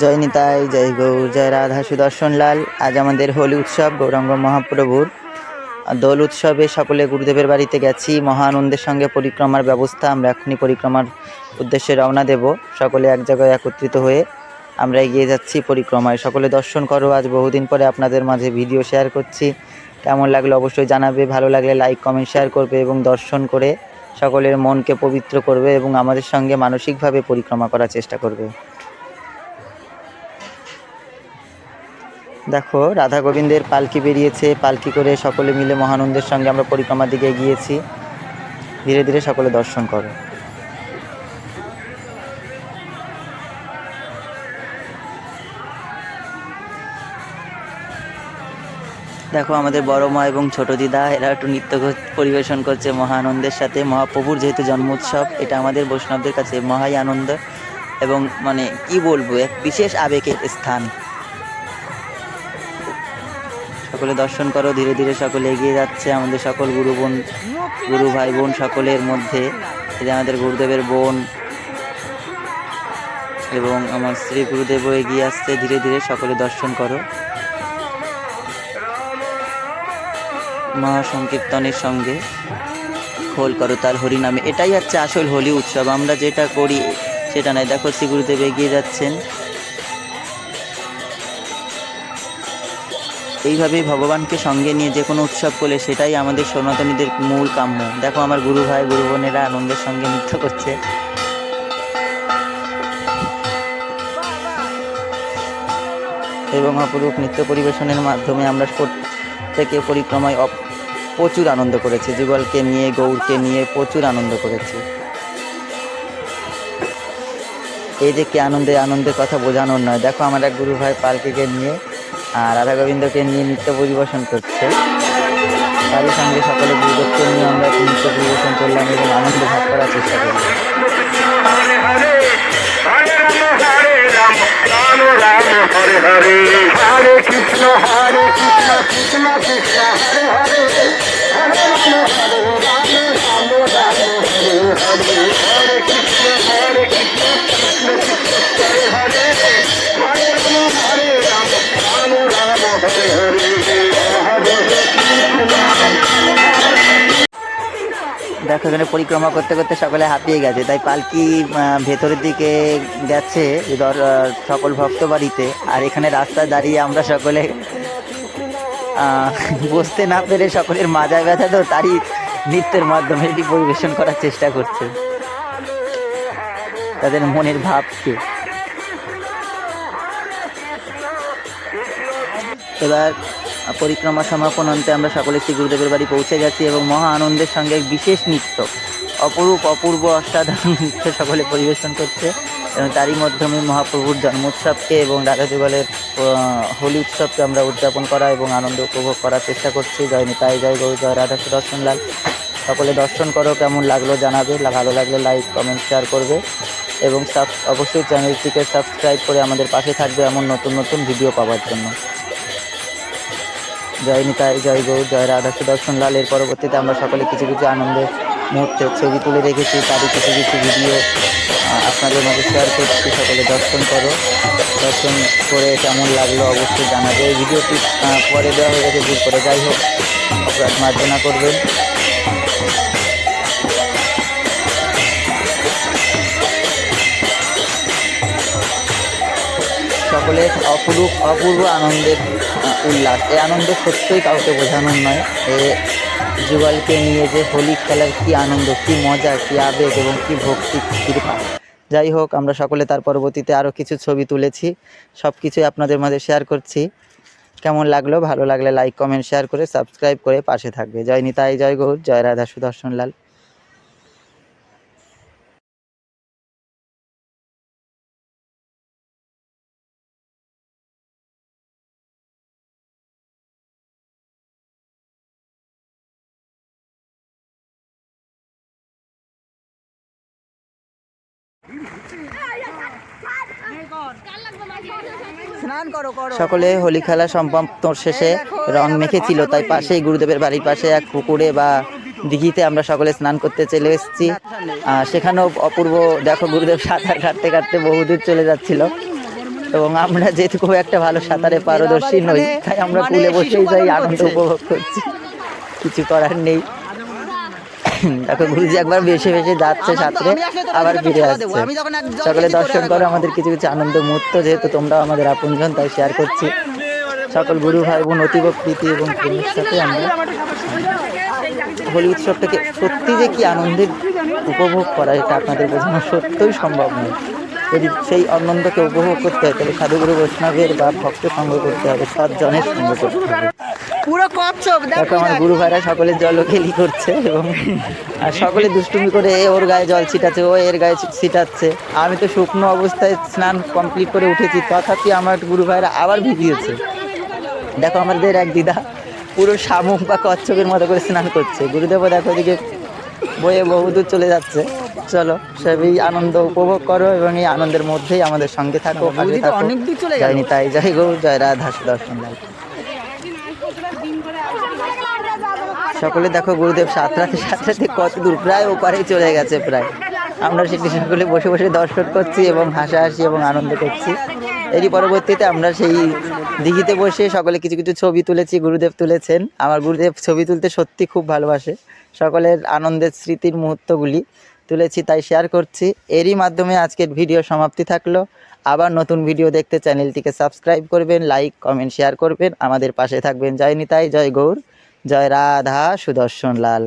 জয় নিতাই, জয় গৌর, জয় রাধা সুদর্শন লাল। আজ আমাদের হোলি উৎসব গৌরাঙ্গ মহাপ্রভুর দোল উৎসবে সকলে গুরুদেবের বাড়িতে গেছি। মহা আনন্দের সঙ্গে পরিক্রমার ব্যবস্থা। আমরা এখনই পরিক্রমার উদ্দেশ্যে রওনা দেব। সকলে এক জায়গায় একত্রিত হয়ে আমরা এগিয়ে যাচ্ছি পরিক্রমায়। সকলে দর্শন করো। আজ বহুদিন পরে আপনাদের মাঝে ভিডিও শেয়ার করছি। কেমন লাগলো অবশ্যই জানাবে। ভালো লাগলে লাইক কমেন্ট শেয়ার করবে এবং দর্শন করে সকলের মনকে পবিত্র করবে এবং আমাদের সঙ্গে মানসিকভাবে পরিক্রমা করার চেষ্টা করবে। দেখো, রাধা গোবিন্দের পালকি বেরিয়েছে। পালকি করে সকলে মিলে মহানন্দের সঙ্গে আমরা পরিক্রমার দিকে এগিয়েছি। ধীরে ধীরে সকলে দর্শন করো। দেখো, আমাদের বড় মা এবং ছোট দিদা এরা একটু নৃত্য পরিবেশন করছে মহানন্দের সাথে। মহাপ্রভুর যেহেতু জন্ম উৎসব, এটা আমাদের বৈষ্ণবদের কাছে মহাই আনন্দ এবং কি বলবো, এক বিশেষ আবেগের স্থান। সকলে দর্শন করো। ধীরে ধীরে সকলে এগিয়ে যাচ্ছে। আমাদের সকল গুরু ভাই বোন সকলের মধ্যে এই যে আমাদের গুরুদেবের বোন এবং আমার শ্রী গুরুদেবও এগিয়ে আসছে। ধীরে ধীরে সকলে দর্শন করো। মহা সংকীর্তনের সঙ্গে খোল করতাল হরিনামে, এটাই হচ্ছে আসল হোলি উৎসব। আমরা যেটা করি সেটা নয়। দেখো, শ্রী গুরুদেব এগিয়ে যাচ্ছেন। এইভাবেই ভগবানকে সঙ্গে নিয়ে যে কোনো উৎসব করলে সেটাই আমাদের সনাতনীদের মূল কাম্য। দেখো, আমার গুরু ভাই গুরু বোনেরা আনন্দের সঙ্গে নৃত্য করছে এবং অপরূপ নৃত্য পরিবেশনের মাধ্যমে আমরা প্রত্যেকে পরিক্রমায় প্রচুর আনন্দ করেছি। যুগলকে নিয়ে, গৌরকে নিয়ে প্রচুর আনন্দ করেছি। এই যে কি আনন্দের কথা বোঝানোর নয়। দেখো, আমার এক গুরু ভাই পালকিকে নিয়ে আর রাধা গোবিন্দকে নিয়ে নৃত্য পরিবেশন করছে। তারই সঙ্গে সকলে গুরুদেবকে নিয়ে আমরা নৃত্য পরিবেশন করলাম এবং আনন্দ ভাগ করার চেষ্টা করলাম। হরে হরে হরে কৃষ্ণ কৃষ্ণ কৃষ্ণ হরে হরে হরে রাম হরে রাম রাম রাম হরে হরে হরে কৃষ্ণ কৃষ্ণ কৃষ্ণ হরে হরে হরে রাম হরে রাম রাম রাম হরে হরে হরে দেখো, এখানে পরিক্রমা করতে করতে সকলে হাঁপিয়ে গেছে, তাই পালকি ভেতরের দিকে গেছে সকল ভক্ত বাড়িতে। আর এখানে রাস্তায় দাঁড়িয়ে আমরা সকলে বসতে না পেরে সকলের মাজায় ব্যথা, তো তারই নৃত্যের মাধ্যমে এটি পরিবেশন করার চেষ্টা করছে তাদের মনের ভাবকে। এবার পরিক্রমা সমাপন অন্তে আমরা সকলে শ্রী গুরুদেবের বাড়ি পৌঁছে গেছি এবং মহা আনন্দের সঙ্গে বিশেষ নৃত্য, অপূর্ব অসাধারণ নৃত্য সকলে পরিবেশন করছে এবং তারই মাধ্যমে মহাপ্রভুর জন্মোৎসবকে এবং রাধা যুগলের হোলি উৎসবকে আমরা উদযাপন করা এবং আনন্দ উপভোগ করার চেষ্টা করছি। জয় নিতাই, জয় গৌর, জয় রাধা সুদর্শন লাল। সকলে দর্শন করো। কেমন লাগলো জানাবে। ভালো লাগলে লাইক কমেন্ট শেয়ার করবে এবং অবশ্যই চ্যানেলটিকে সাবস্ক্রাইব করে আমাদের পাশে থাকবে এমন নতুন নতুন ভিডিও পাওয়ার জন্য। জয় নিতাই, জয় গৌর, জয় রাধা সুদর্শন লাল। এর পরবর্তীতে আমরা সকলে কিছু আনন্দের মুহূর্তে ছবি তুলে রেখেছি, তারই কিছু ভিডিও আপনাদের মাঝে শেয়ার করছি। সকলে দর্শন করো। দর্শন করে কেমন লাগলো অবশ্যই জানাবে। এই ভিডিওটি পরে দেওয়া হয়ে গেছে ভুল করে, যাই হোক অপরাধ মার্জনা করবেন। সকলের অপূর্ব আনন্দের উল্লাস। এই আনন্দ সত্যই কাউকে বোঝানোর নয়। এ যুগলকে নিয়ে যে হোলি খেলার কি আনন্দ, কি মজা, কি আবেগ এবং কি ভক্তি, কৃপা। যাই হোক, আমরা সকলে তার পরবর্তীতে আরও কিছু ছবি তুলেছি, সব কিছুই আপনাদের মাঝে শেয়ার করছি। কেমন লাগলো? ভালো লাগলে লাইক কমেন্ট শেয়ার করে সাবস্ক্রাইব করে পাশে থাকবে। জয় নিতাই, জয় গৌর, জয় রাধা সুদর্শন লাল। সকলে হোলি খেলা সমাপ্ত শেষে রং মেখেছিল, তাই পাশেই গুরুদেবের বাড়ির পাশে এক পুকুরে বা দিঘিতে আমরা সকলে স্নান করতে চলে এসেছি। সেখানেও অপূর্ব, দেখো গুরুদেব সাঁতার কাটতে কাটতে বহুদূর চলে যাচ্ছিল। এবং আমরা যেহেতু খুব একটা ভালো সাঁতারে পারদর্শী নই, তাই আমরা কুলে বসেই যাই, আনন্দ উপভোগ করছি, কিছু করার নেই। দেখো গুরুজি একবার বেশি যাচ্ছে সাঁতরে, আবার ফিরে আসছে। সকলে দর্শন করো আমাদের কিছু কিছু আনন্দ মুহূর্ত, যেহেতু তোমরাও আমাদের আপনজন, তাই শেয়ার করছি। সকল গুরু ভাই বোন অতীব প্রীতি এবং প্রেমের সাথে আমরা হোলি উৎসবটাকে সত্যি যে কি আনন্দের উপভোগ করা, এটা আপনাদের বোঝানো সত্যই সম্ভব নয়। যদি সেই আনন্দকে উপভোগ করতে হয় তাহলে সাধুগুরু বৈষ্ণবের বা ভক্ত সঙ্গ করতে হবে, সৎজনের সঙ্গ করতে হবে। পুরো কচ্ছপ দেখো আমার গুরু ভাইরা সকলে জলকেলি করছে এবং আর সকলে দুষ্টুমি করে ওর গায়ে জল ছিটাচ্ছে, ও এর গায়ে ছিটাচ্ছে। আমি তো শুকনো অবস্থায় স্নান কমপ্লিট করে উঠেছি, তথাপি আমার গুরু ভাইরা আবার ভিজিয়েছে। দেখো আমাদের এক দিদা পুরো শামুক বা কচ্ছপের মতো করে স্নান করছে। গুরুদেবও দেখো ওদিকে বয়ে বহুদূর চলে যাচ্ছে। চলো সবই আনন্দ উপভোগ করো এবং এই আনন্দের মধ্যেই আমাদের সঙ্গে থাকো, পাশে থাকো। অনেক দূর চলে জয় নিতাই, জয় গৌর, জয় রাধা সুদর্শন লাল। সকলে দেখো গুরুদেব সাঁতরাতে সাঁতরাতে কত দূর, প্রায় ওপারেই চলে গেছে প্রায়। আমরা সেটি সকলে বসে বসে দর্শন করছি এবং হাসাহাসি এবং আনন্দ করছি। এরই পরবর্তীতে আমরা সেই দিঘিতে বসে সকলে কিছু কিছু ছবি তুলেছি, গুরুদেব তুলেছেন। আমার গুরুদেব ছবি তুলতে সত্যি খুব ভালোবাসে। সকলের আনন্দের স্মৃতির মুহূর্তগুলি তুলেছি, তাই শেয়ার করছি। এরই মাধ্যমে আজকের ভিডিও সমাপ্তি থাকলো। আবার নতুন ভিডিও দেখতে চ্যানেলটিকে সাবস্ক্রাইব করবেন, লাইক কমেন্ট শেয়ার করবেন, আমাদের পাশে থাকবেন। জয় নিতাই, জয় গৌর, জয় রাধা সুদর্শন লাল।